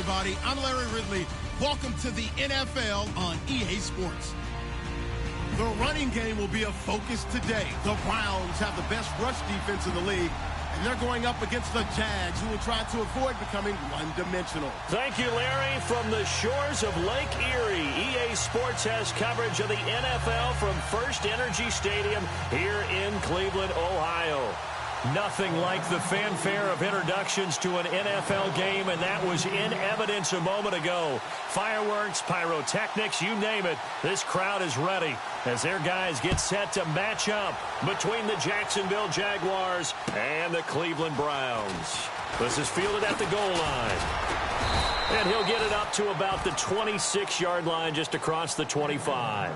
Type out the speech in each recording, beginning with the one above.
everybody. I'm Larry Ridley. Welcome to the NFL on EA Sports. The running game will be a focus today. The Browns have the best rush defense in the league, and they're going up against the Jags, who will try to avoid becoming one-dimensional. Thank you, Larry. From the shores of Lake Erie, EA Sports has coverage of the NFL from First Energy Stadium here in Cleveland, Ohio. Nothing like the fanfare of introductions to an NFL game, and that was in evidence a moment ago. Fireworks, pyrotechnics, you name it. This crowd is ready as their guys get set to match up between the Jacksonville Jaguars and the Cleveland Browns. This is fielded at the goal line. And he'll get it up to about the 26-yard line, just across the 25.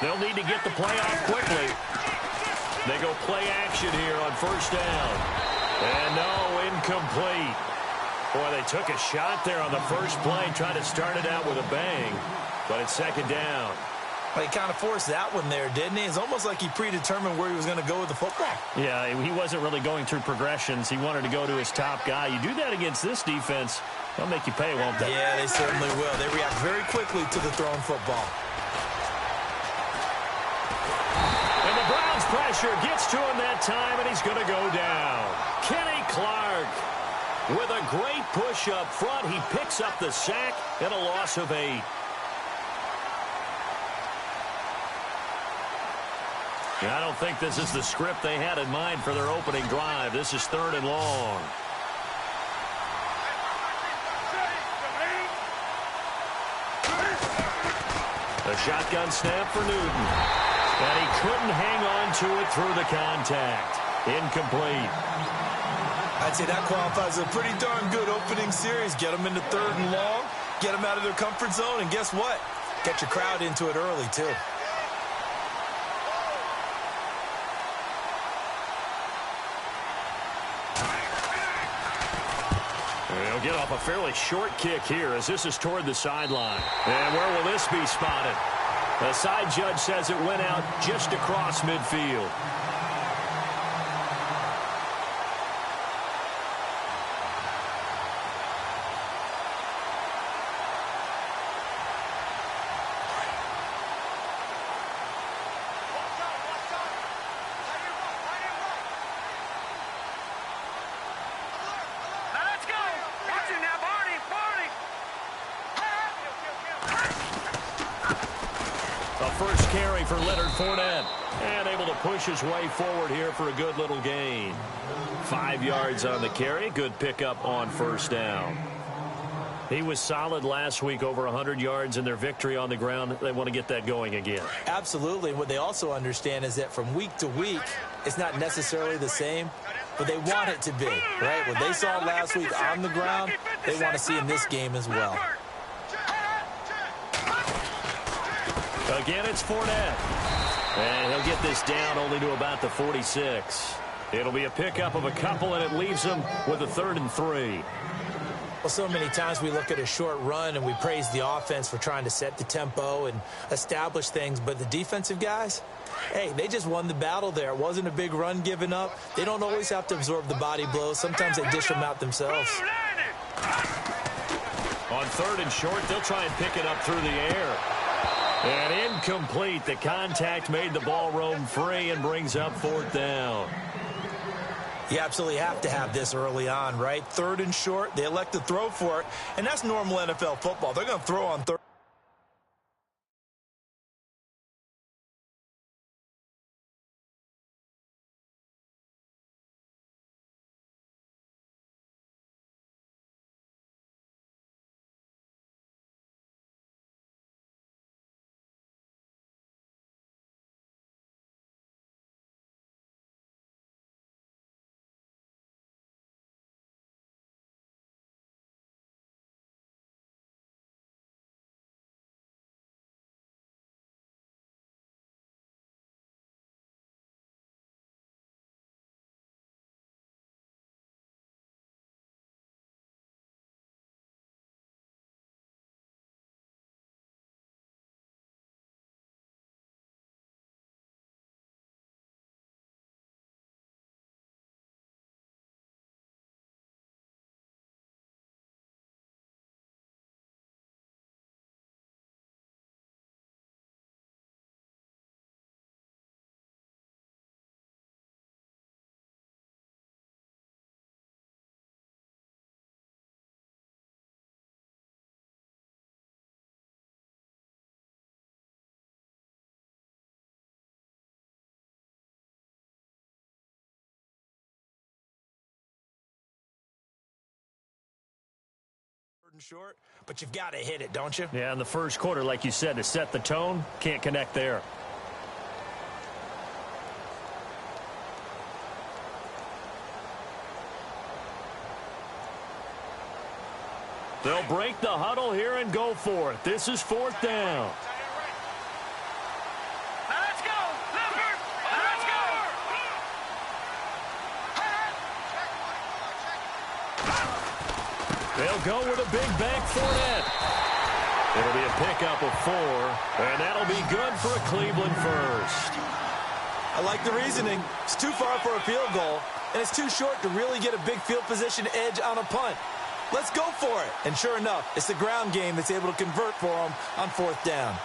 They'll need to get the play off quickly. They go play action here on first down. And no, incomplete. Boy, they took a shot there on the first play, tried to start it out with a bang. But it's second down. Well, he kind of forced that one there, didn't he? It's almost like he predetermined where he was going to go with the football. Yeah, he wasn't really going through progressions. He wanted to go to his top guy. You do that against this defense, they'll make you pay, won't they? Yeah, they certainly will. They react very quickly to the thrown football. Pressure gets to him that time, and he's going to go down. Kenny Clark with a great push up front. He picks up the sack and a loss of 8. I don't think this is the script they had in mind for their opening drive. This is 3rd and long. A shotgun snap for Newton. And he couldn't hang on to it through the contact. Incomplete. I'd say that qualifies as a pretty darn good opening series. Get them into 3rd and long, get them out of their comfort zone, and guess what? Get your crowd into it early, too. They'll get off a fairly short kick here as this is toward the sideline. And where will this be spotted? The side judge says it went out just across midfield. First carry for Leonard Fournette. And able to push his way forward here for a good little gain. 5 yards on the carry. Good pickup on first down. He was solid last week, over 100 yards in their victory on the ground. They want to get that going again. Absolutely. What they also understand is that from week to week, it's not necessarily the same, but they want it to be, right? What they saw last week on the ground, they want to see in this game as well. Again, it's Fournette. And he'll get this down only to about the 46. It'll be a pickup of a couple, and it leaves him with a 3rd and 3. Well, so many times we look at a short run and we praise the offense for trying to set the tempo and establish things, but the defensive guys, hey, they just won the battle there. It wasn't a big run given up. They don't always have to absorb the body blows. Sometimes they dish them out themselves. On 3rd and short, they'll try and pick it up through the air. And incomplete. The contact made the ball roam free and brings up 4th down. You absolutely have to have this early on, right? 3rd and short, they elect to throw for it, and that's normal NFL football. They're going to throw on 3rd. short, but you've got to hit it, don't you? Yeah, in the first quarter, like you said, to set the tone, can't connect there. They'll break the huddle here and go for it. This is 4th down. Now let's go! Leopard! Let's go! They'll go with a big bank Fournette. It'll be a pickup of 4, and that'll be good for a Cleveland first. I like the reasoning. It's too far for a field goal, and it's too short to really get a big field position edge on a punt. Let's go for it. And sure enough, it's the ground game that's able to convert for them on 4th down.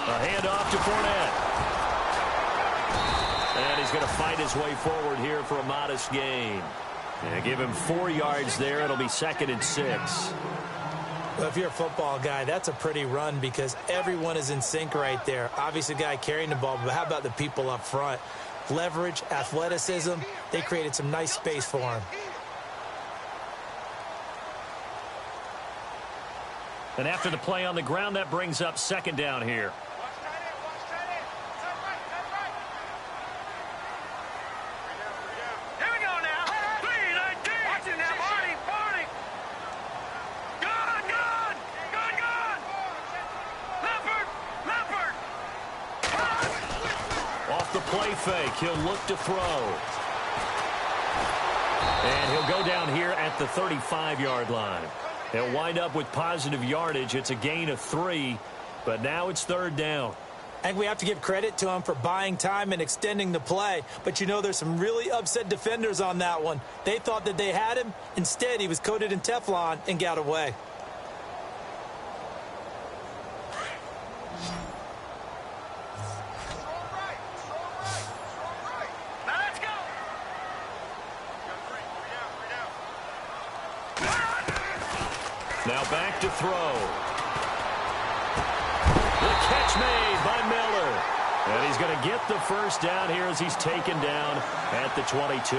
A handoff to Fournette. And he's going to fight his way forward here for a modest gain. Yeah, give him 4 yards there. It'll be 2nd and 6. Well, if you're a football guy, that's a pretty run because everyone is in sync right there. Obviously, the guy carrying the ball, but how about the people up front? Leverage, athleticism, they created some nice space for him. And after the play on the ground, that brings up 2nd down here. Play fake. He'll look to throw. And he'll go down here at the 35-yard line. They'll wind up with positive yardage. It's a gain of 3, but now it's 3rd down. I think we have to give credit to him for buying time and extending the play. But, you know, there's some really upset defenders on that one. They thought that they had him. Instead, he was coated in Teflon and got away. Now back to throw. The catch made by Miller. And he's going to get the 1st down here as he's taken down at the 22.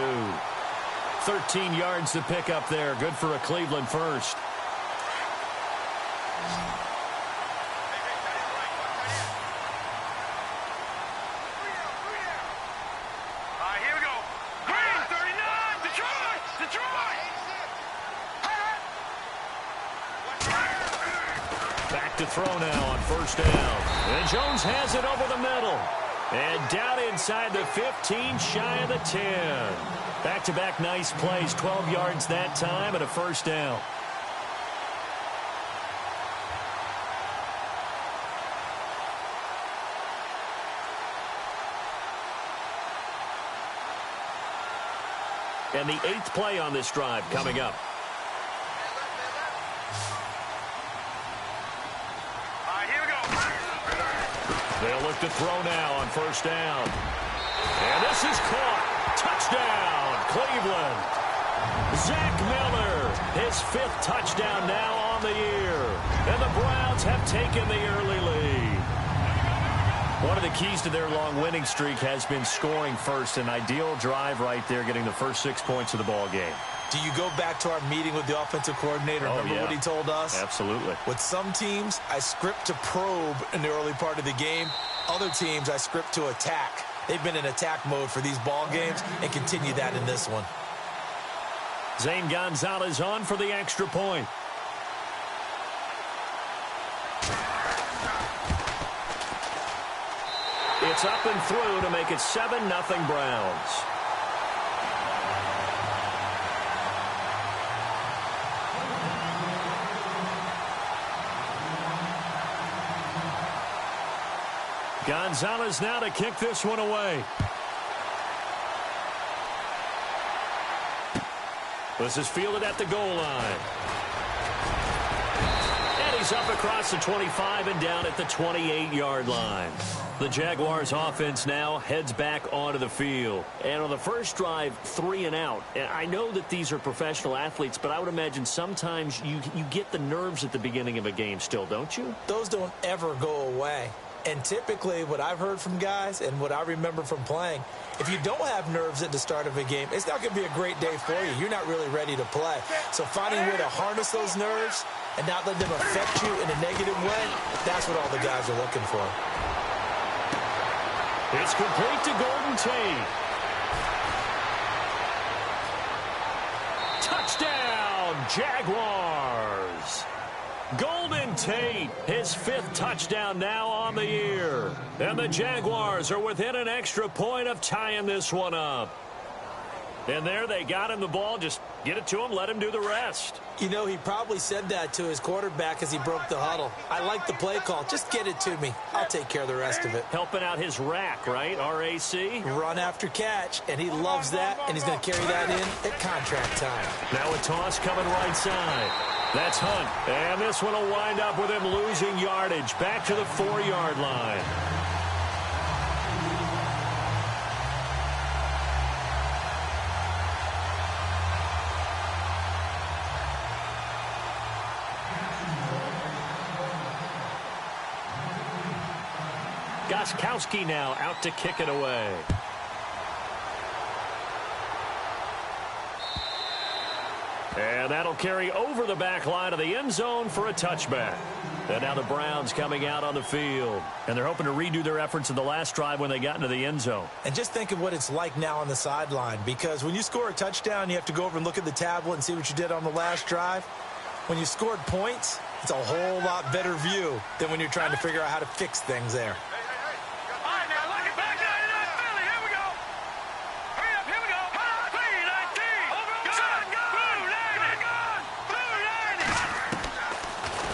13 yards to pick up there. Good for a Cleveland first. Here we go. Green, 39, Detroit! Detroit! Back to throw now on 1st down. And Jones has it over the middle. And down inside the 15, shy of the 10. Back-to-back nice plays, 12 yards that time and a 1st down. And the 8th play on this drive coming up. They'll look to throw now on 1st down. And this is caught. Touchdown, Cleveland. Zach Miller, his 5th touchdown now on the year. And the Browns have taken the early lead. One of the keys to their long winning streak has been scoring first. An ideal drive right there, getting the first 6 points of the ball game. Do you go back to our meeting with the offensive coordinator? Remember what he told us? Absolutely. With some teams, I script to probe in the early part of the game. Other teams, I script to attack. They've been in attack mode for these ball games and continue that in this one. Zane Gonzalez on for the extra point. It's up and through to make it 7-0 Browns. Gonzalez now to kick this one away. This is fielded at the goal line. And He's up across the 25 and down at the 28-yard line. The Jaguars offense now heads back onto the field. And on the first drive, 3 and out. And I know that these are professional athletes, but I would imagine sometimes you get the nerves at the beginning of a game still, don't you? Those don't ever go away. And typically what I've heard from guys and what I remember from playing, if you don't have nerves at the start of a game, it's not going to be a great day for you. You're not really ready to play. So finding a way to harness those nerves and not let them affect you in a negative way, that's what all the guys are looking for. It's complete to Golden Tate. Touchdown, Jaguars. Golden Tate, his 5th touchdown now on the year. And the Jaguars are within an extra point of tying this one up. And there they got him the ball. Just get it to him, let him do the rest. You know, he probably said that to his quarterback as he broke the huddle. I like the play call. Just get it to me. I'll take care of the rest of it. Helping out his rack, right? R-A-C? Run after catch, and he loves that, and he's going to carry that in at contract time. Now a toss coming right side. That's Hunt. And this one will wind up with him losing yardage. Back to the 4-yard line. Gostkowski now out to kick it away. And that'll carry over the back line of the end zone for a touchback. And now the Browns coming out on the field. And they're hoping to redo their efforts in the last drive when they got into the end zone. And just think of what it's like now on the sideline. Because when you score a touchdown, you have to go over and look at the tablet and see what you did on the last drive. When you scored points, it's a whole lot better view than when you're trying to figure out how to fix things there.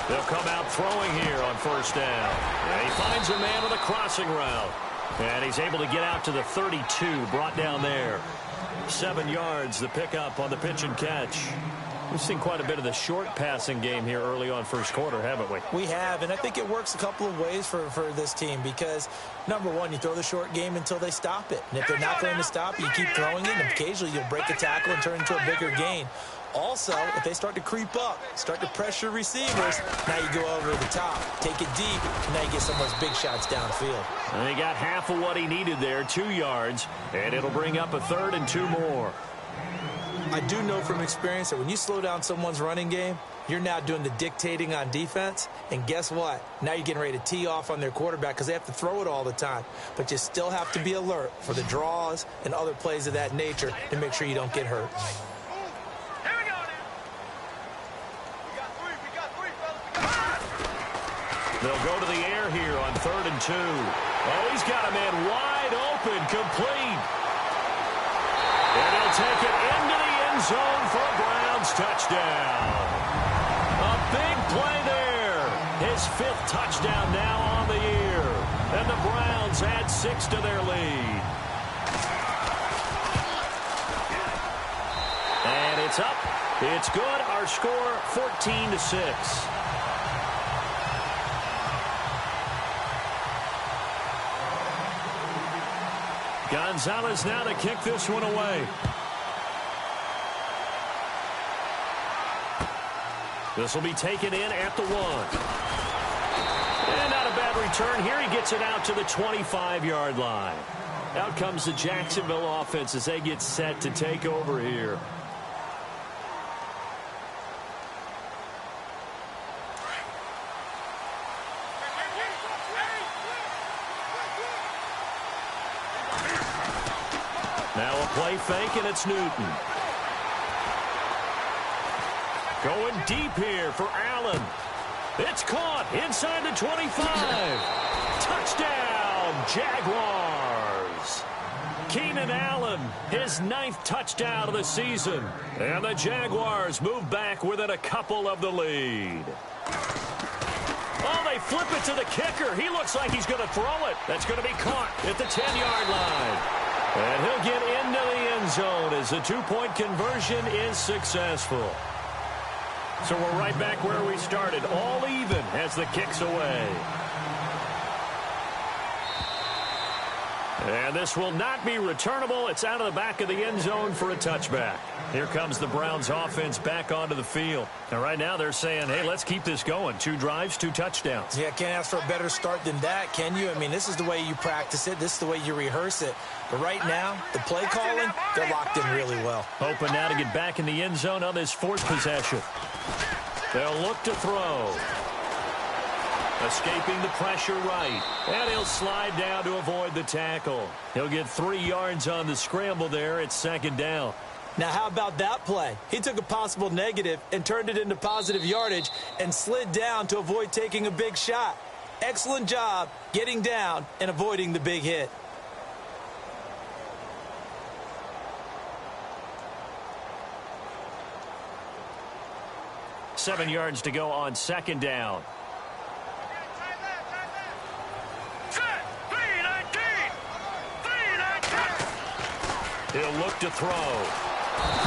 They'll come out throwing here on first down. And he finds a man with a crossing route. And he's able to get out to the 32, brought down there. 7 yards, the pickup on the pitch and catch. We've seen quite a bit of the short passing game here early on first quarter, haven't we? We have, and I think it works a couple of ways for this team because, number one, you throw the short game until they stop it. And if they're not going to stop it, you keep throwing it, and occasionally you'll break a tackle and turn into a bigger gain. Also, if they start to creep up, start to pressure receivers, now you go over the top, take it deep, and now you get some of those big shots downfield. And he got half of what he needed there, 2 yards, and it'll bring up a 3rd and 2 more. I do know from experience that when you slow down someone's running game, you're now doing the dictating on defense, and guess what? Now you're getting ready to tee off on their quarterback because they have to throw it all the time. But you still have to be alert for the draws and other plays of that nature to make sure you don't get hurt. They'll go to the air here on 3rd and 2. Oh, he's got a man wide open, complete. And he'll take it into the end zone for a Browns touchdown. A big play there. His 5th touchdown now on the year. And the Browns add 6 to their lead. And it's up. It's good. Our score, 14-6. Gonzalez now to kick this one away. This will be taken in at the 1. And not a bad return here. He gets it out to the 25-yard line. Out comes the Jacksonville offense as they get set to take over here. Now a play fake, and it's Newton. Going deep here for Allen. It's caught inside the 25. Touchdown, Jaguars. Keenan Allen, his 9th touchdown of the season. And the Jaguars move back within a couple of the lead. Oh, they flip it to the kicker. He looks like he's going to throw it. That's going to be caught at the 10-yard line. And he'll get into the end zone as the 2-point conversion is successful. So we're right back where we started, all even as the kick's away. And this will not be returnable. It's out of the back of the end zone for a touchback. Here comes the Browns offense back onto the field. And right now they're saying, hey, let's keep this going. 2 drives, 2 touchdowns. Yeah, can't ask for a better start than that, can you? I mean, this is the way you practice it. This is the way you rehearse it. But right now, the play calling, they're locked in really well. Open now to get back in the end zone on this 4th possession. They'll look to throw. Escaping the pressure right. And he'll slide down to avoid the tackle. He'll get 3 yards on the scramble there. It's 2nd down. Now, how about that play? He took a possible negative and turned it into positive yardage and slid down to avoid taking a big shot. Excellent job getting down and avoiding the big hit. Seven yards to go on 2nd down. He'll look to throw.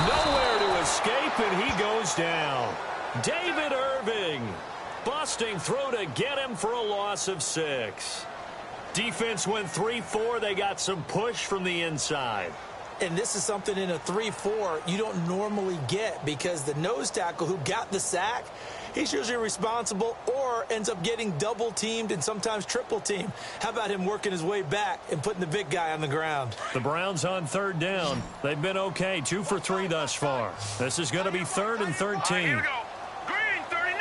Nowhere to escape, and he goes down. David Irving busting through to get him for a loss of 6. Defense went 3-4. They got some push from the inside. And this is something in a 3-4 you don't normally get because the nose tackle who got the sack, he's usually responsible or ends up getting double-teamed and sometimes triple-teamed. How about him working his way back and putting the big guy on the ground? The Browns on 3rd down. They've been okay, 2 for 3 thus far. This is going to be 3rd and 13. Here we go. Green, 39.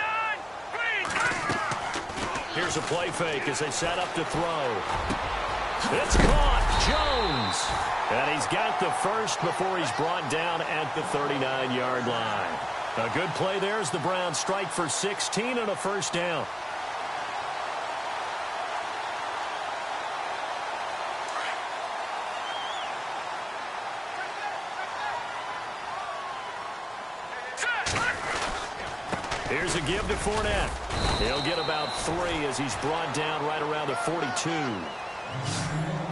Green. Here's a play fake as they set up to throw. It's caught. Jones. And he's got the first before he's brought down at the 39-yard line. A good play there as the Browns strike for 16 and a 1st down. Here's a give to Fournette. He'll get about 3 as he's brought down right around the 42.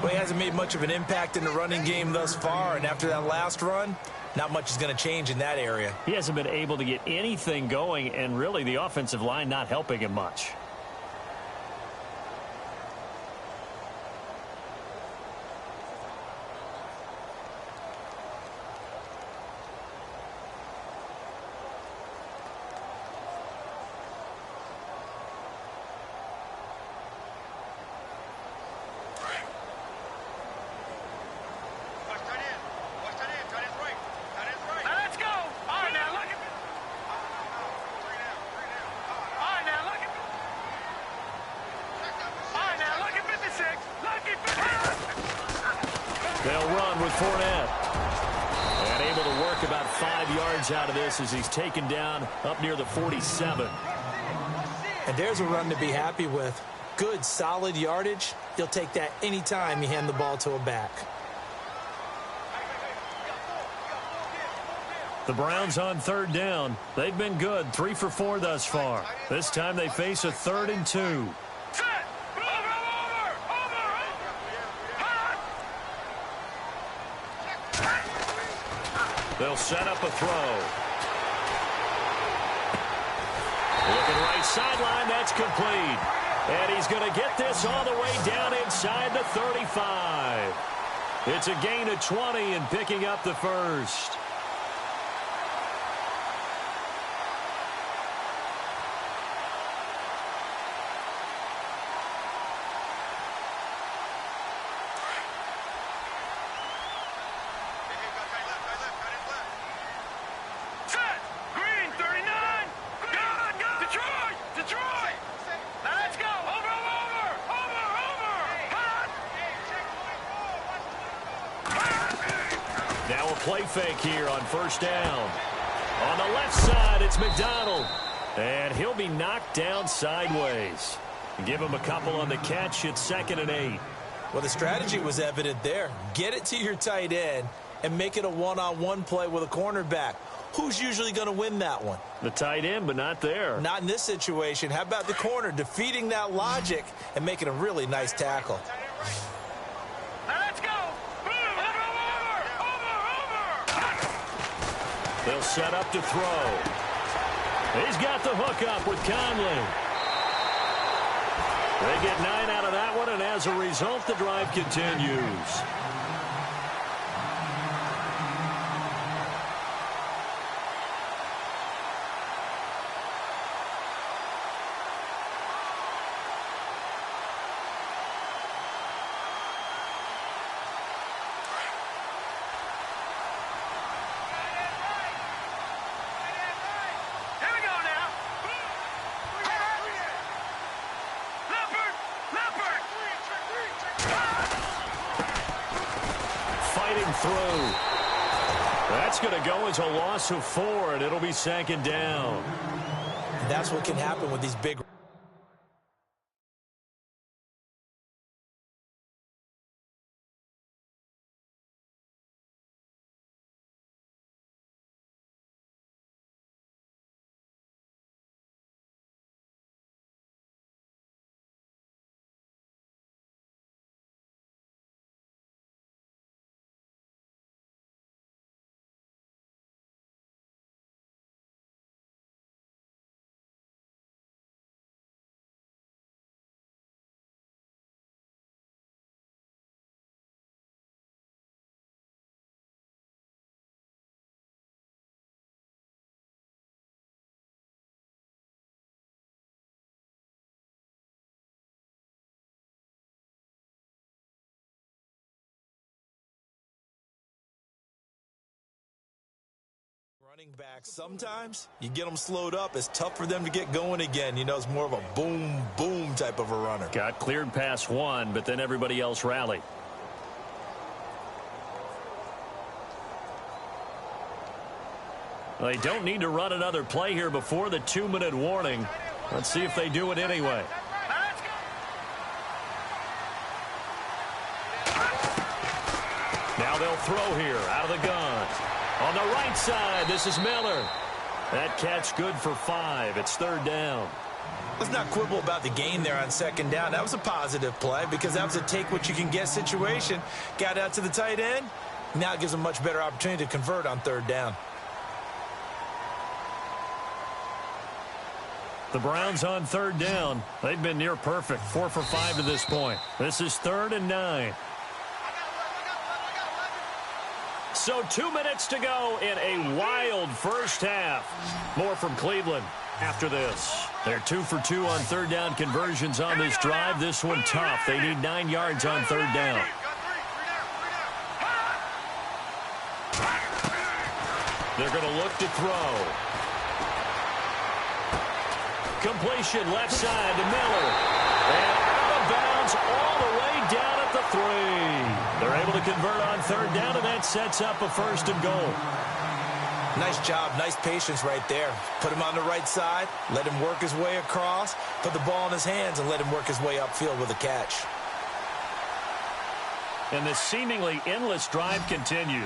Well, he hasn't made much of an impact in the running game thus far, and after that last run, not much is going to change in that area. He hasn't been able to get anything going, and really the offensive line not helping him much. They'll run with Fournette. And able to work about 5 yards out of this as he's taken down up near the 47. And there's a run to be happy with. Good, solid yardage. You'll take that anytime you hand the ball to a back. The Browns on 3rd down. They've been good, 3 for 4 thus far. This time they face a 3rd and 2. They'll set up a throw. Looking right sideline, that's complete. And he's going to get this all the way down inside the 35. It's a gain of 20 and picking up the first. Now a play fake here on 1st down. On the left side, it's McDonald. And he'll be knocked down sideways. Give him a couple on the catch. It's 2nd and 8. Well, the strategy was evident there. Get it to your tight end and make it a one-on-one play with a cornerback. Who's usually going to win that one? The tight end, but not there. Not in this situation. How about the corner defeating that logic and making a really nice tackle? Let's go. They'll set up to throw. He's got the hook up with Conley. They get 9 out of that one, and as a result, the drive continues. Through. That's going to go as a loss of 4, and it'll be 2nd down. That's what can happen with these big. Running backs, sometimes you get them slowed up. It's tough for them to get going again. You know, it's more of a boom, boom type of a runner. Got cleared past one, but then everybody else rallied. They don't need to run another play here before the 2-minute warning. Let's see if they do it anyway. Now they'll throw here out of the gun. On the right side, this is Miller. That catch good for 5. It's 3rd down. Let's not quibble about the gain there on 2nd down. That was a positive play because that was a take-what-you-can-get situation. Got out to the tight end. Now it gives them a much better opportunity to convert on 3rd down. The Browns on 3rd down. They've been near perfect. 4 for 5 to this point. This is 3rd and 9. So 2 minutes to go in a wild first half. More from Cleveland after this. They're 2 for 2 on 3rd down conversions on this drive. This one tough. They need 9 yards on 3rd down. They're going to look to throw. Completion left side to Miller. And out of bounds all the way down at the 3. They're able to convert on 3rd down, and that sets up a 1st and goal. Nice job. Nice patience right there. Put him on the right side. Let him work his way across. Put the ball in his hands and let him work his way upfield with a catch. And this seemingly endless drive continues.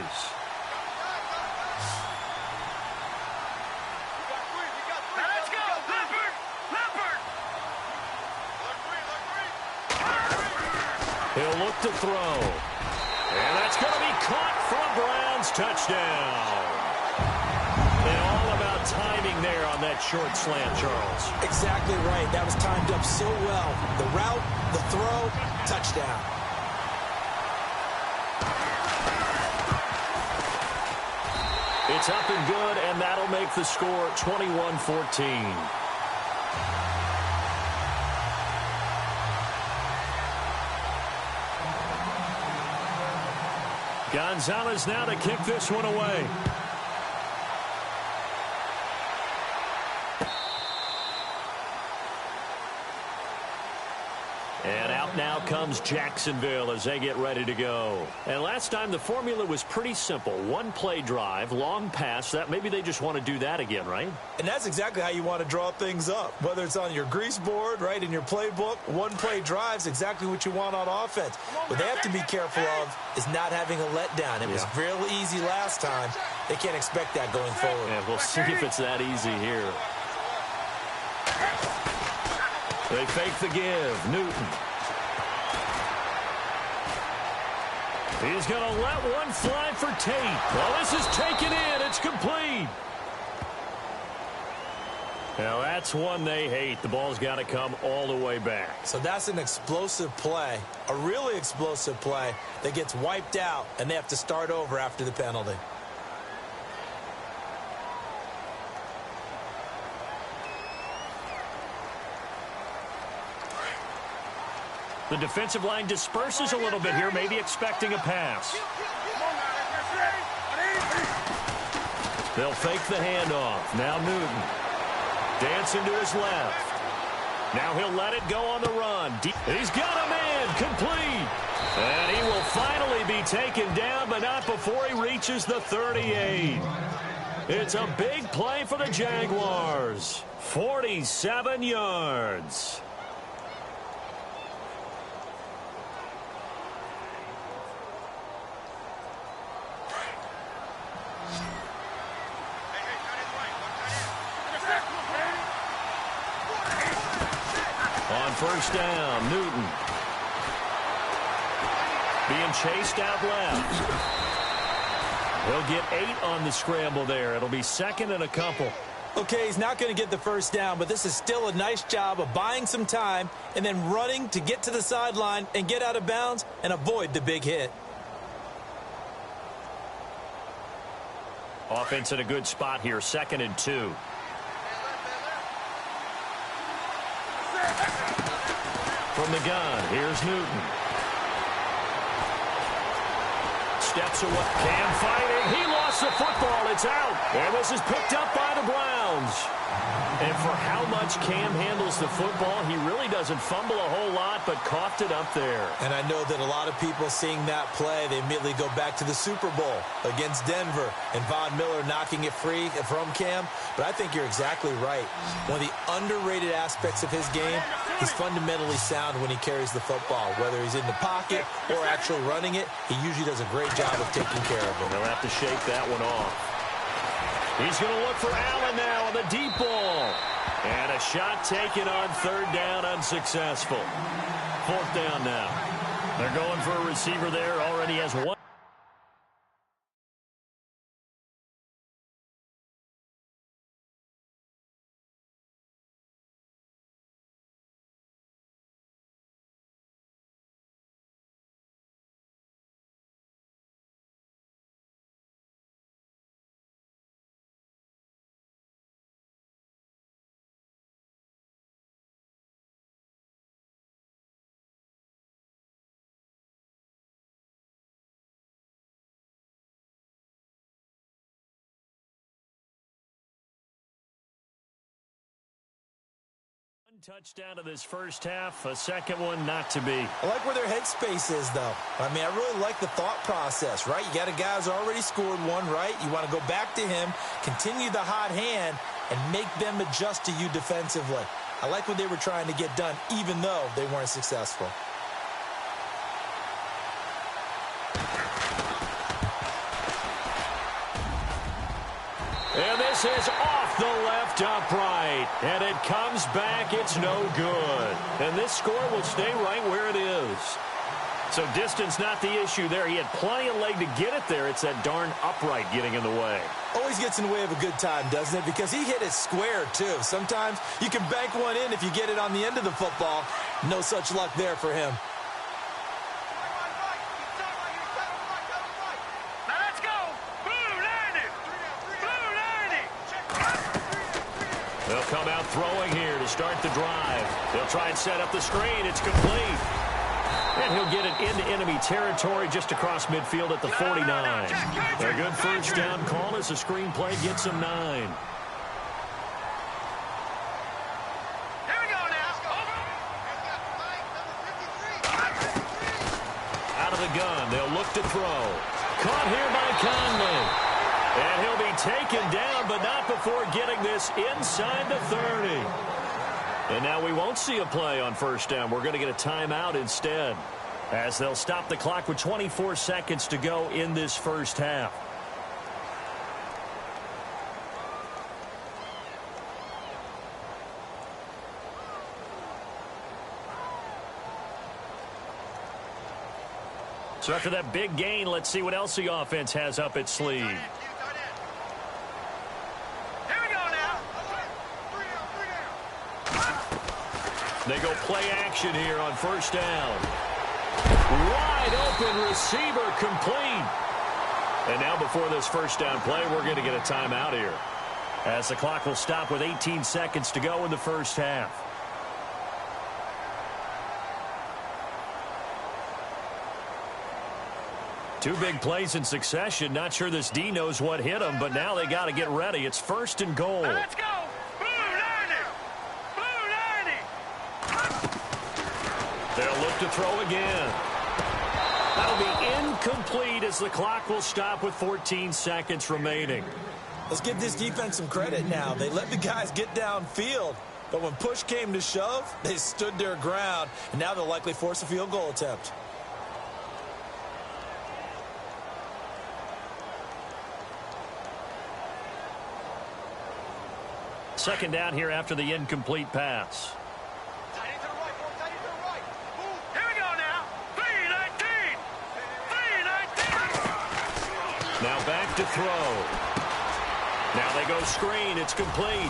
He'll look to throw. And that's going to be caught for a Browns touchdown. And all about timing there on that short slant, Charles. Exactly right. That was timed up so well. The route, the throw, touchdown. It's up and good, and that'll make the score 21-14. Gonzalez now to kick this one away. And out now comes Jacksonville as they get ready to go. And last time the formula was pretty simple. One play drive, long pass. That maybe they just want to do that again, right? And that's exactly how you want to draw things up. Whether it's on your grease board, right, in your playbook, one play drive's exactly what you want on offense. What they have to be careful of is not having a letdown. It was real easy last time. They can't expect that going forward. Yeah, we'll see if it's that easy here. They fake the give. Newton. He's going to let one fly for Tate. Well, this is taken in. It's complete. Now, that's one they hate. The ball's got to come all the way back. So that's an explosive play, a really explosive play that gets wiped out, and they have to start over after the penalty. The defensive line disperses a little bit here, maybe expecting a pass. They'll fake the handoff. Now Newton. Dancing to his left. Now he'll let it go on the run. He's got a man. Complete. And he will finally be taken down, but not before he reaches the 38. It's a big play for the Jaguars. 47 yards. On first down, Newton. Being chased out left. He'll get 8 on the scramble there. It'll be second and a couple. Okay, he's not going to get the first down, but this is still a nice job of buying some time and then running to get to the sideline and get out of bounds and avoid the big hit. Offense in a good spot here, 2nd and 2. From the gun, here's Newton. Steps away. Cam fighting. He lost the football. It's out. And this is picked up by the Browns. And for how much Cam handles the football, he really doesn't fumble a whole lot, but coughed it up there. And I know that a lot of people seeing that play, they immediately go back to the Super Bowl against Denver and Von Miller knocking it free from Cam. But I think you're exactly right. One of the underrated aspects of his game, he's fundamentally sound when he carries the football. Whether he's in the pocket or actually running it, he usually does a great job of taking care of it. They'll have to shake that one off. He's going to look for Allen now on the deep ball. And a shot taken on 3rd down, unsuccessful. 4th down now. They're going for a receiver there. Already has one. Touchdown of this first half, a second one not to be. I like where their headspace is, though. I mean, I really like the thought process, right? You got a guy who's already scored one, right? You want to go back to him, continue the hot hand, and make them adjust to you defensively. I like what they were trying to get done, even though they weren't successful. And this is off the left upright. And it comes back. It's no good. And this score will stay right where it is. So distance not the issue there. He had plenty of leg to get it there. It's that darn upright getting in the way. Always gets in the way of a good time, doesn't it? Because he hit it square, too. Sometimes you can bank one in if you get it on the end of the football. No such luck there for him. They'll come out throwing here to start the drive. They'll try and set up the screen. It's complete. And he'll get it into enemy territory just across midfield at the 49. A good first down call as the screen play gets him 9. Here we go now. Out of the gun. They'll look to throw. Caught here by Conley. And he'll be taken down, but not before getting this inside the 30. And now we won't see a play on first down. We're going to get a timeout instead, as they'll stop the clock with 24 seconds to go in this first half. So after that big gain, let's see what else the offense has up its sleeve. They go play action here on first down. Wide open receiver complete. And now before this first down play, we're going to get a timeout here, as the clock will stop with 18 seconds to go in the first half. Two big plays in succession. Not sure this D knows what hit him, but now they got to get ready. It's first and goal. Now let's go. Blue 90. Blue 90. They'll look to throw again. That'll be incomplete as the clock will stop with 14 seconds remaining. Let's give this defense some credit now. They let the guys get downfield, but when push came to shove, they stood their ground, and now they'll likely force a field goal attempt. Second down here after the incomplete pass. Tight end to the right, boy. Tight end to the right. Move. Here we go now. 319. 319. Now back to throw. Now they go screen. It's complete.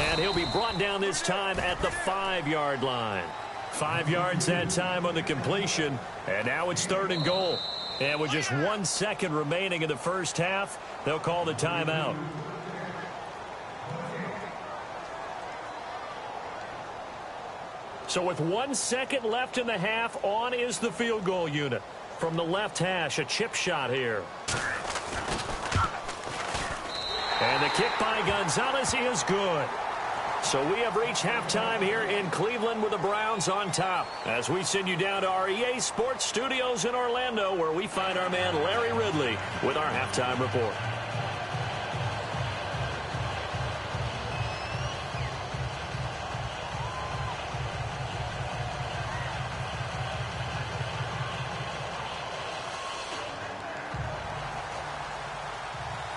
And he'll be brought down this time at the 5-yard line. 5 yards that time on the completion. And now it's third and goal. And with just 1 second remaining in the first half, they'll call the timeout. So with 1 second left in the half, on is the field goal unit. From the left hash, a chip shot here. And the kick by Gonzalez is good. So we have reached halftime here in Cleveland with the Browns on top, as we send you down to our EA Sports Studios in Orlando, where we find our man Larry Ridley with our halftime report.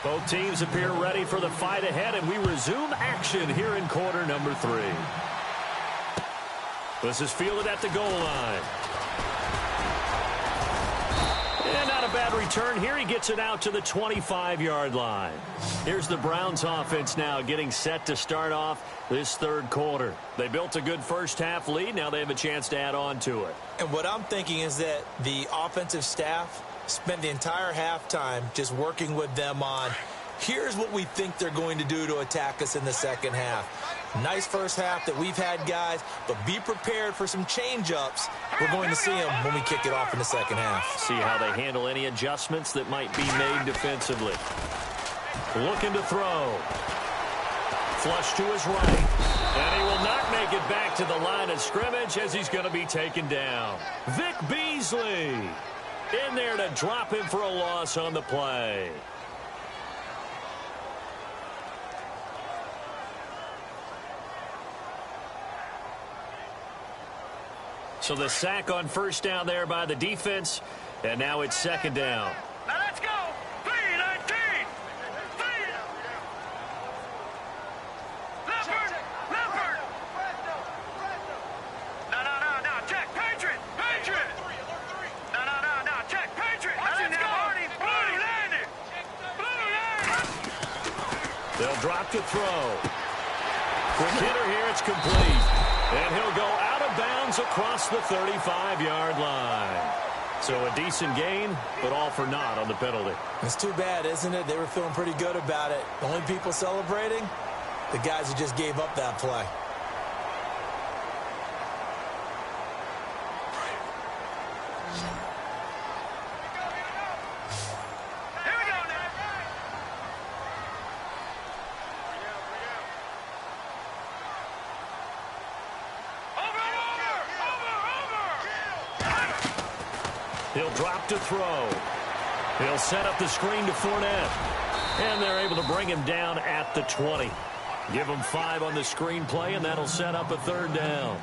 Both teams appear ready for the fight ahead, and we resume action here in quarter number 3. This is fielded at the goal line. And not a bad return here. He gets it out to the 25-yard line. Here's the Browns offense now getting set to start off this third quarter. They built a good first half lead. Now they have a chance to add on to it. And what I'm thinking is that the offensive staff spent the entire halftime just working with them on, here's what we think they're going to do to attack us in the second half. Nice first half that we've had, guys, but be prepared for some change-ups. We're going to see them when we kick it off in the second half. See how they handle any adjustments that might be made defensively. Looking to throw. Flush to his right. And he will not make it back to the line of scrimmage as he's going to be taken down. Vic Beasley in there to drop him for a loss on the play. So the sack on first down there by the defense, and now it's second down. Now let's go. 319. Leopard. Leopard. No. Check. Patriot. Patriot. No. Check. Patriot. Let's go. Blue 90. Blue 90. They'll drop to throw. Quick hitter here. It's complete. And he'll go out of bounds across the 35-yard line. So a decent gain, but all for naught on the penalty. It's too bad, isn't it? They were feeling pretty good about it. The only people celebrating, the guys who just gave up that play. Here we go now. He'll drop to throw. He'll set up the screen to Fournette. And they're able to bring him down at the 20. Give him 5 on the screen play, and that'll set up a third down.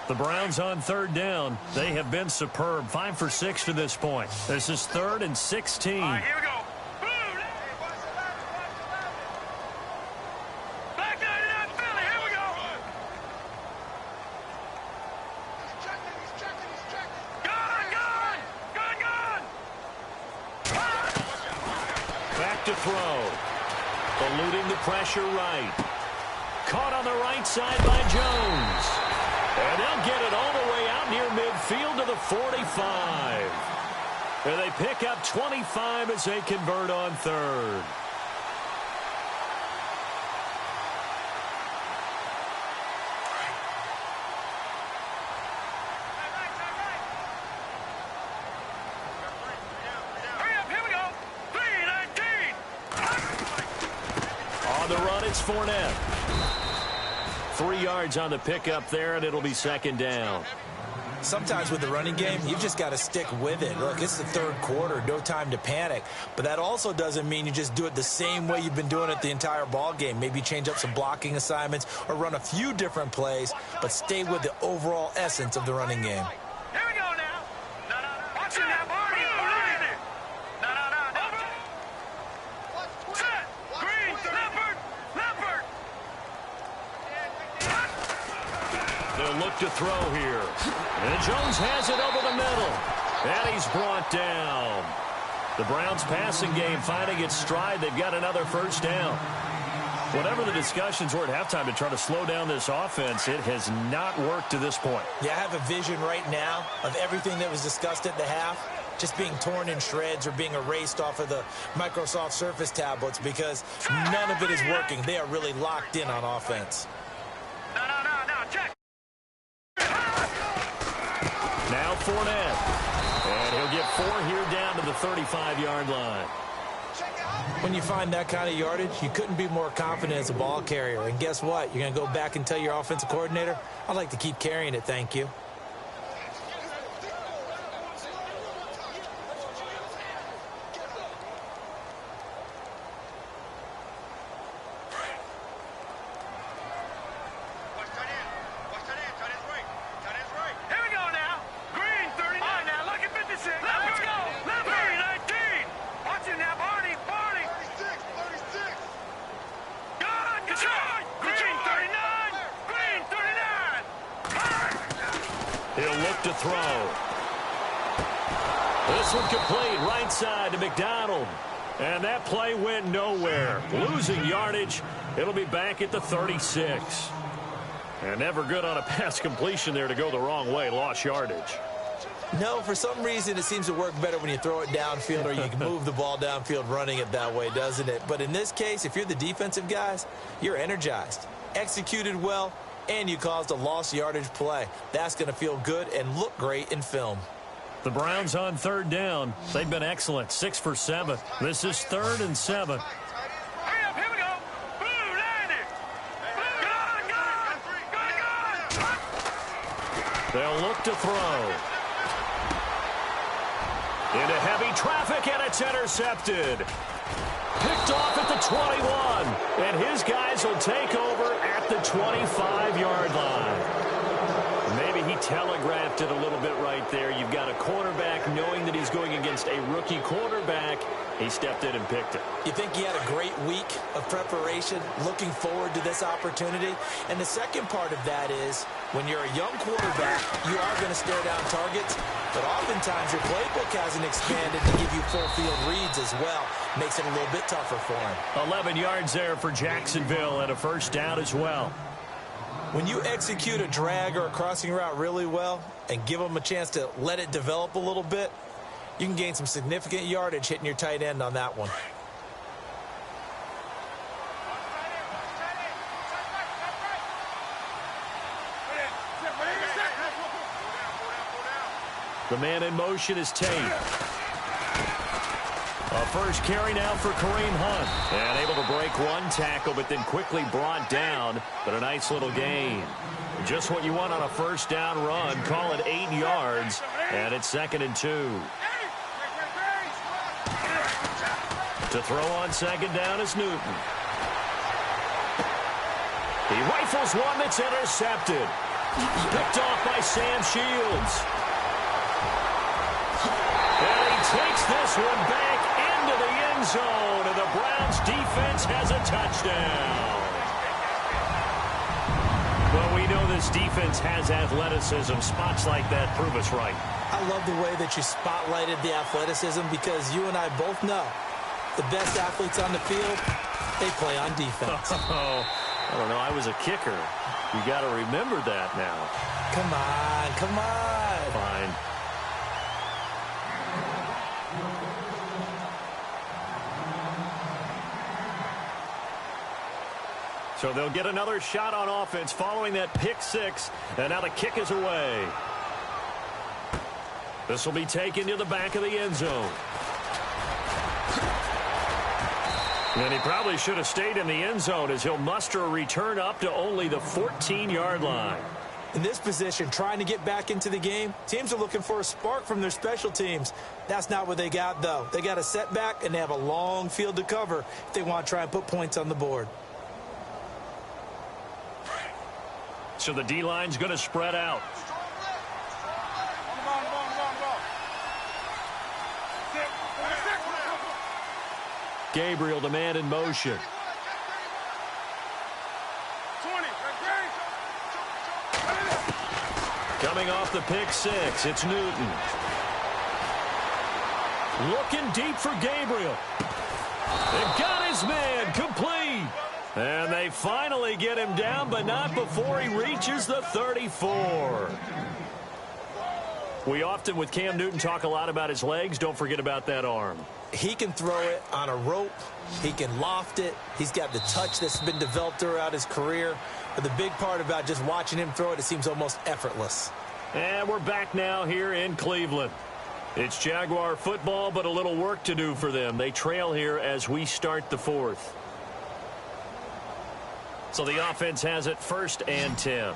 The Browns on third down. They have been superb. 5 for 6 to this point. This is 3rd and 16. All right, here we go. Blue. Back 99 Philly. Here we go. He's checking. Go. Back to throw. Eluding the pressure right. Caught on the right side by Jones. And they'll get it all the way out near midfield to the 45. And they pick up 25 as they convert on third. On the run, it's Fournette. 3 yards on the pickup there, and it'll be second down. Sometimes with the running game, you've just got to stick with it. Look, it's the third quarter, no time to panic. But that also doesn't mean you just do it the same way you've been doing it the entire ball game. Maybe change up some blocking assignments or run a few different plays, but stay with the overall essence of the running game. Here we go now. Watch it now, Barney. Set. Green. Leopard. They'll look to throw here. And Jones has it over the middle. And he's brought down. The Browns passing game finding its stride. They've got another first down. Whatever the discussions were at halftime to try to slow down this offense, it has not worked to this point. Yeah, I have a vision right now of everything that was discussed at the half just being torn in shreds or being erased off of the Microsoft Surface tablets because none of it is working. They are really locked in on offense. No, check. Now Fournette. And he'll get 4 here down to the 35-yard line. When you find that kind of yardage, you couldn't be more confident as a ball carrier. And guess what? You're going to go back and tell your offensive coordinator, I'd like to keep carrying it, thank you. He'll look to throw. This one complete right side to McDonald. And that play went nowhere. Losing yardage. It'll be back at the 36. And never good on a pass completion there to go the wrong way. Lost yardage. No, for some reason it seems to work better when you throw it downfield or you can move the ball downfield running it that way, doesn't it? But in this case, if you're the defensive guys, you're energized, executed well, and you caused a lost yardage play. That's going to feel good and look great in film. The Browns on third down. They've been excellent, 6 for 7. This is 3rd and 7. Hurry up, here we go. Blue, 90. Got it. They'll look to throw. Into heavy traffic, and it's intercepted. Picked off at the 21. And his guys will take over at the 25-yard line. Maybe he telegraphed it a little bit right there. You've got a cornerback knowing that he's going against a rookie quarterback. He stepped in and picked it. You think he had a great week of preparation, looking forward to this opportunity? And the second part of that is, when you're a young quarterback, you are going to stare down targets, but oftentimes your playbook hasn't expanded to give you full field reads as well. Makes it a little bit tougher for him. 11 yards there for Jacksonville and a first down as well. When you execute a drag or a crossing route really well and give them a chance to let it develop a little bit, you can gain some significant yardage hitting your tight end on that one. The man in motion is Tate. A first carry now for Kareem Hunt. And able to break one tackle, but then quickly brought down. But a nice little gain. Just what you want on a first down run. Call it 8 yards. And it's 2nd and 2. To throw on 2nd down is Newton. He rifles one that's intercepted. Picked off by Sam Shields. And he takes this one back into the end zone, and the Browns defense has a touchdown. Well, we know this defense has athleticism. Spots like that prove us right. I love the way that you spotlighted the athleticism because you and I both know The best athletes on the field, they play on defense. Oh, I don't know. I was a kicker. You got to remember that now. Come on, come on. Fine. So they'll get another shot on offense following that pick six. And now the kick is away. This will be taken to the back of the end zone. And he probably should have stayed in the end zone as he'll muster a return up to only the 14-yard line. In this position, trying to get back into the game, teams are looking for a spark from their special teams. That's not what they got, though. They got a setback, and they have a long field to cover if they want to try and put points on the board. So the D-line's going to spread out. Gabriel, the man in motion. 20. Coming off the pick six, it's Newton. Looking deep for Gabriel. They got his man complete. And they finally get him down, but not before he reaches the 34. We often, with Cam Newton, talk a lot about his legs. Don't forget about that arm. He can throw it on a rope. He can loft it. He's got the touch that's been developed throughout his career. But the big part about just watching him throw it, it seems almost effortless. And we're back now here in Cleveland. It's Jaguar football, but a little work to do for them. They trail here as we start the fourth. So the offense has it 1st and 10.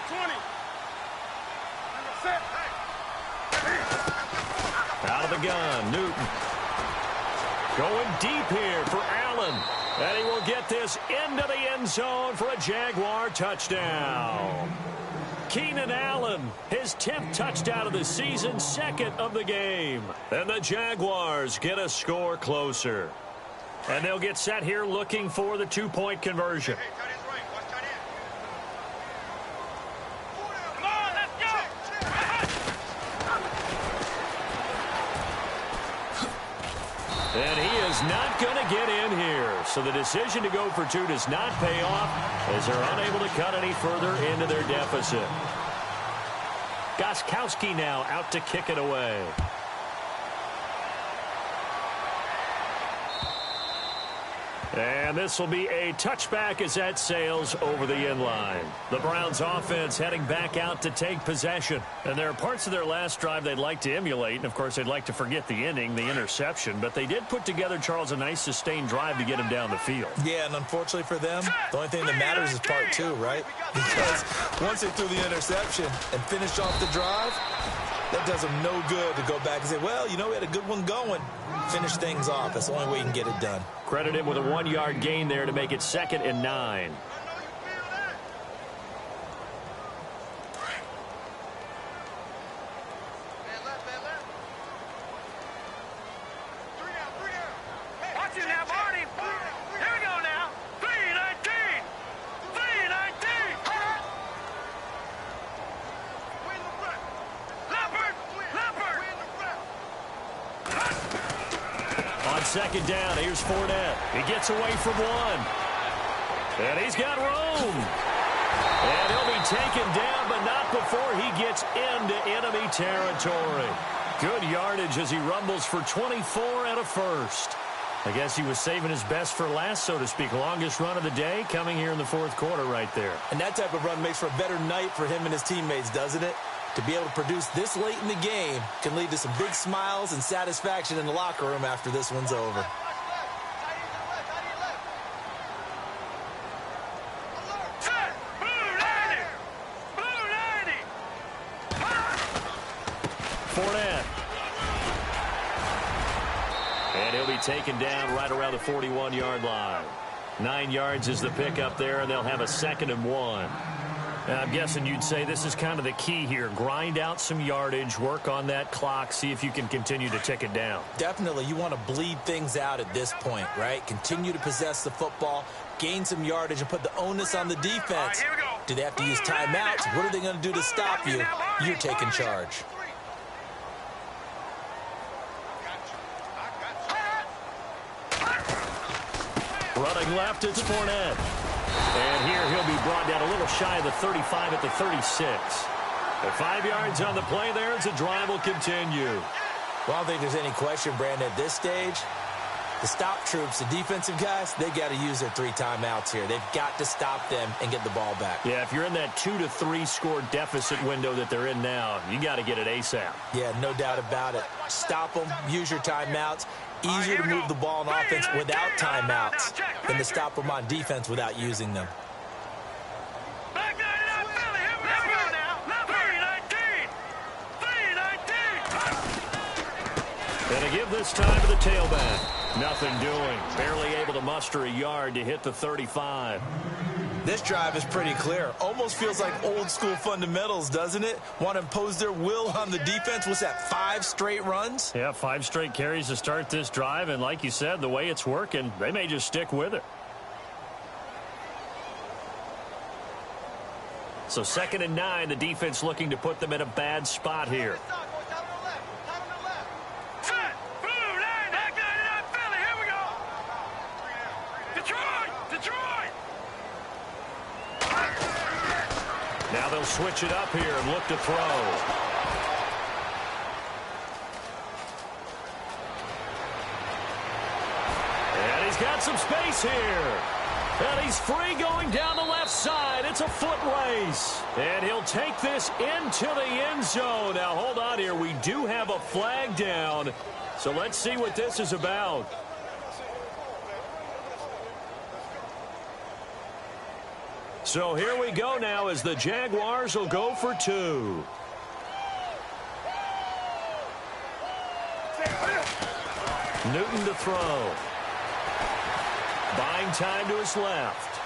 20. Out of the gun, Newton. Going deep here for Allen. And he will get this into the end zone for a Jaguar touchdown. Keenan Allen, his 10th touchdown of the season, 2nd of the game. And the Jaguars get a score closer. And they'll get set here looking for the 2-point conversion. Come on, let's go. And he is not going to get in here. So the decision to go for 2 does not pay off as they're unable to cut any further into their deficit. Gostkowski now out to kick it away. And this will be a touchback as that sails over the end line. The Browns offense heading back out to take possession. And there are parts of their last drive they'd like to emulate. And, of course, they'd like to forget the inning, the interception. But they did put together, Charles, a nice sustained drive to get him down the field. Yeah, and unfortunately for them, the only thing that matters is part 2, right? Because once they threw the interception and finished off the drive, that does them no good to go back and say, well, you know, we had a good one going. Finish things off. That's the only way you can get it done. Credit him with a 1-yard gain there to make it 2nd and 9. Watch it now, Barney. Here we go now. 3-19. 3-19. Leopard. On 2nd down, here's Fournette. He gets away from 1. And he's got room. And he'll be taken down, but not before he gets into enemy territory. Good yardage as he rumbles for 24 and a first. I guess he was saving his best for last, so to speak. Longest run of the day coming here in the 4th quarter right there. And that type of run makes for a better night for him and his teammates, doesn't it? To be able to produce this late in the game can lead to some big smiles and satisfaction in the locker room after this one's over. Fournette. And he'll be taken down right around the 41-yard line. 9 yards is the pickup there, and they'll have a 2nd and 1. And I'm guessing you'd say this is kind of the key here. Grind out some yardage, work on that clock, see if you can continue to tick it down. Definitely, you want to bleed things out at this point, right? Continue to possess the football, gain some yardage, and put the onus on the defense. Here we go. Do they have to use timeouts? What are they going to do to stop you? You're taking charge. Running left, it's Fournette. And here he'll be brought down a little shy of the 35 at the 36. The 5 yards on the play there as the drive will continue. Well, I don't think there's any question, Brandon, at this stage. The stop troops, the defensive guys, they got to use their 3 timeouts here. They've got to stop them and get the ball back. Yeah, if you're in that 2 to 3 score deficit window that they're in now, you got to get it ASAP. Yeah, no doubt about it. Stop them, use your timeouts. Easier to move the ball on offense without timeouts than to stop them on defense without using them. And to give this time to the tailback. Nothing doing. Barely able to muster a yard to hit the 35. This drive is pretty clear. Almost feels like old school fundamentals, doesn't it? Want to impose their will on the defense. What's that, 5 straight runs? Yeah, 5 straight carries to start this drive. And like you said, the way it's working, they may just stick with it. So 2nd and 9, the defense looking to put them in a bad spot here. Now they'll switch it up here and look to throw. And he's got some space here. And he's free going down the left side. It's a foot race. And he'll take this into the end zone. Now, hold on here. We do have a flag down. So let's see what this is about. So here we go now as the Jaguars will go for 2. Newton to throw. Buying time to his left.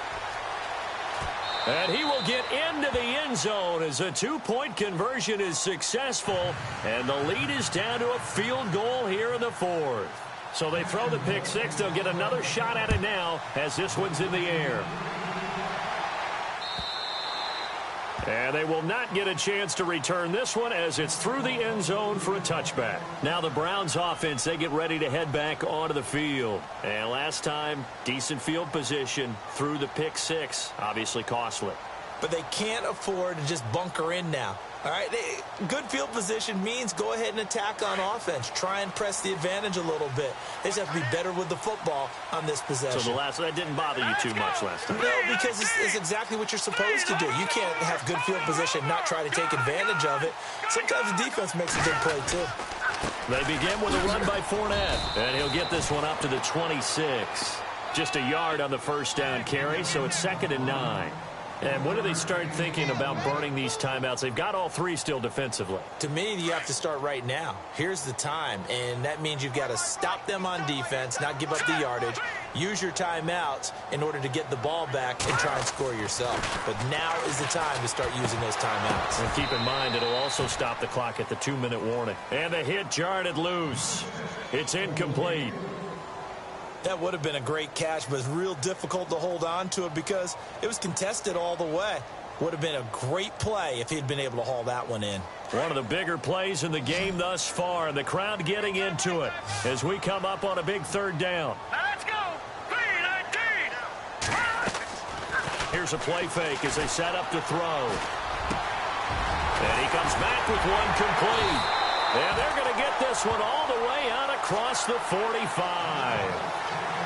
And he will get into the end zone as a 2-point conversion is successful. And the lead is down to a field goal here in the 4th. So they throw the pick 6. They'll get another shot at it now as this one's in the air. And they will not get a chance to return this one as it's through the end zone for a touchback. Now the Browns offense, they get ready to head back onto the field. And last time, decent field position through the pick 6, obviously costly. But they can't afford to just bunker in now. All right, good field position means go ahead and attack on offense. Try and press the advantage a little bit. They just have to be better with the football on this possession. So that didn't bother you too much last time? No, because it's exactly what you're supposed to do. You can't have good field position, not try to take advantage of it. Sometimes the defense makes a good play, too. They begin with a run by Fournette, and he'll get this one up to the 26. Just a yard on the first down carry, so it's 2nd and 9. And when do they start thinking about burning these timeouts? They've got all 3 still defensively. To me, you have to start right now. Here's the time, and that means you've got to stop them on defense, not give up the yardage, use your timeouts in order to get the ball back and try and score yourself. But now is the time to start using those timeouts. And keep in mind, it'll also stop the clock at the 2-minute warning. And the hit jarred it loose. It's incomplete. That would have been a great catch, but it's real difficult to hold on to it because it was contested all the way. Would have been a great play if he'd been able to haul that one in. One of the bigger plays in the game thus far, and the crowd getting into it as we come up on a big 3rd down. Let's go. 3-19. Here's a play fake as they set up to throw. And he comes back with one complete. And they're going to get this one all the way out across the 45.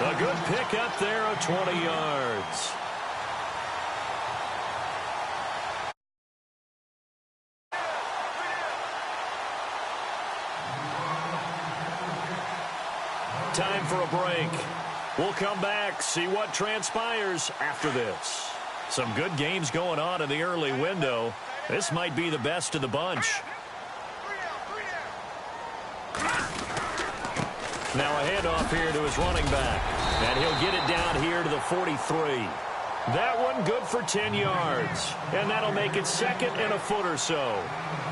A good pick up there of 20 yards. Time for a break. We'll come back, see what transpires after this. Some good games going on in the early window. This might be the best of the bunch. Now a handoff here to his running back. And he'll get it down here to the 43. That one good for 10 yards. And that'll make it 2nd and a foot or so.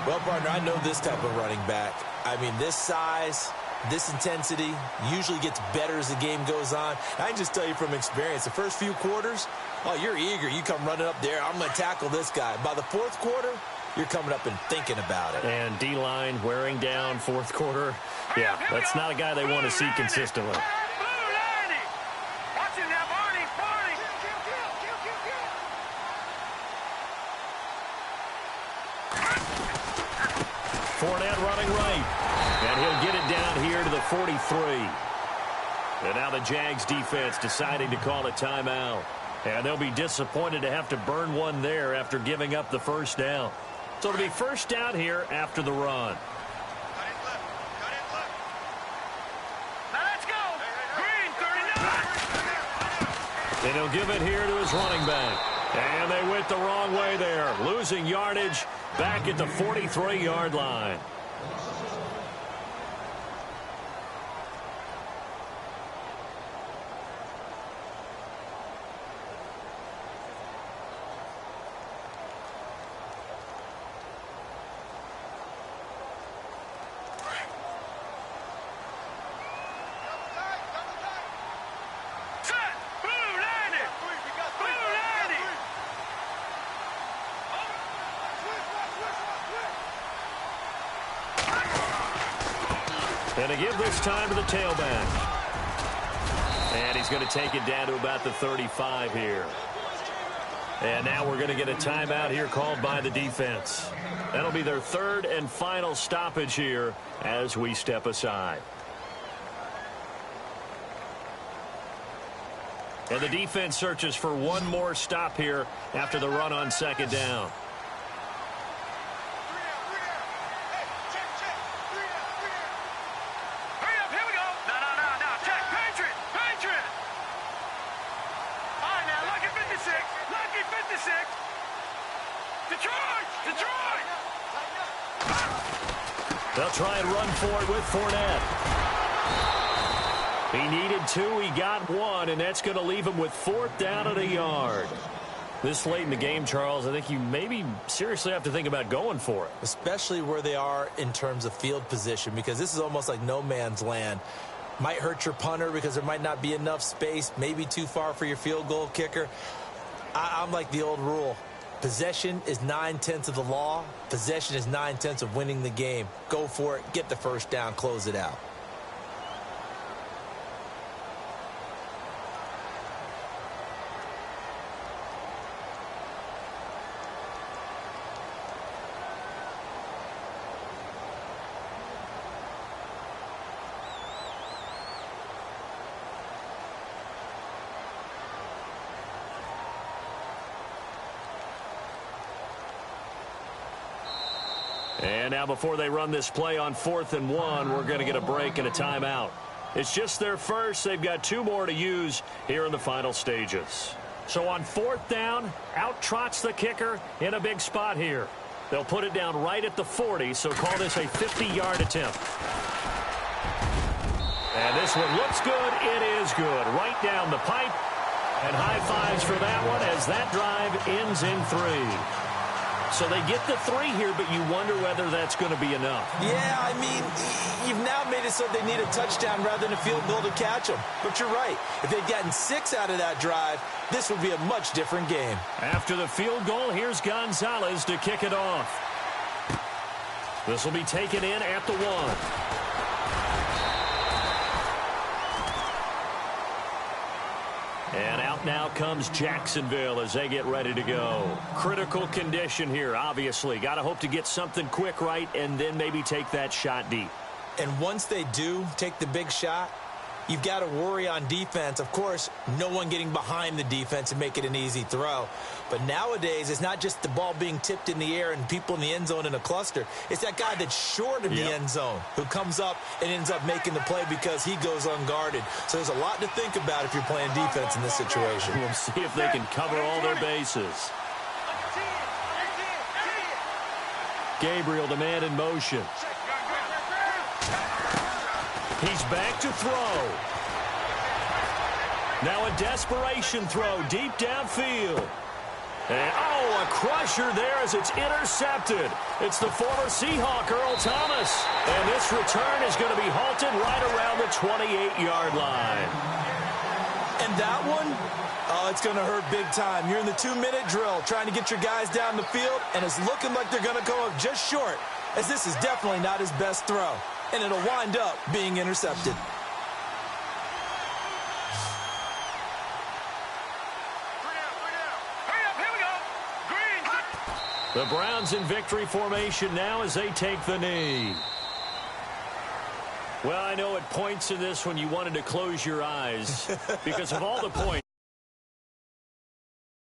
Well, partner, I know this type of running back. I mean, this size, this intensity usually gets better as the game goes on. I can just tell you from experience, the first few quarters, oh, you're eager. You come running up there. I'm going to tackle this guy. By the 4th quarter, you're coming up and thinking about it. And D-line wearing down 4th quarter. Yeah, that's not a guy they want to see consistently. Watch it now, Barney. Fournette running right. And he'll get it down here to the 43. And now the Jags defense deciding to call a timeout. And they'll be disappointed to have to burn one there after giving up the first down. So it'll be first down here after the run. Now let's go. Green, 39. And he'll give it here to his running back. And they went the wrong way there. Losing yardage back at the 43-yard line. And to give this time to the tailback. And he's going to take it down to about the 35 here. And now we're going to get a timeout here called by the defense. That'll be their third and final stoppage here as we step aside. And the defense searches for one more stop here after the run on second down. They'll try and run for it with Fournette. He needed two, he got one, and that's going to leave him with fourth down at a yard. This late in the game, Charles, I think you maybe seriously have to think about going for it. Especially where they are in terms of field position, because this is almost like no man's land. Might hurt your punter because there might not be enough space, maybe too far for your field goal kicker. I'm like the old rule. Possession is 9/10 of the law. Possession is 9/10 of winning the game. Go for it. Get the first down. Close it out. And now before they run this play on 4th and 1, we're going to get a break and a timeout. It's just their first. They've got two more to use here in the final stages. So on 4th down, out trots the kicker in a big spot here. They'll put it down right at the 40, so call this a 50-yard attempt. And this one looks good. It is good. Right down the pipe. And high fives for that one as that drive ends in 3. So they get the 3 here, but you wonder whether that's going to be enough. Yeah, I mean, you've now made it so they need a touchdown rather than a field goal to catch them. But you're right. If they'd gotten 6 out of that drive, this would be a much different game. After the field goal, here's Gonzalez to kick it off. This will be taken in at the 1. And out now comes Jacksonville as they get ready to go. Critical condition here, obviously. Got to hope to get something quick right and then maybe take that shot deep. And once they do take the big shot, you've got to worry on defense. Of course, no one getting behind the defense and make it an easy throw. But nowadays, it's not just the ball being tipped in the air and people in the end zone in a cluster. It's that guy that's short of the end zone who comes up and ends up making the play because he goes unguarded. So there's a lot to think about if you're playing defense in this situation. We'll see if they can cover all their bases. Gabriel, the man in motion. He's back to throw. Now a desperation throw deep downfield. And, a crusher there as it's intercepted. It's the former Seahawk, Earl Thomas. And this return is going to be halted right around the 28-yard line. And that one, it's going to hurt big time. You're in the 2-minute drill trying to get your guys down the field, and it's looking like they're going to go up just short, as this is definitely not his best throw. And it'll wind up being intercepted. The Browns in victory formation now as they take the knee. Well, I know at points in this when you wanted to close your eyes because of all the points.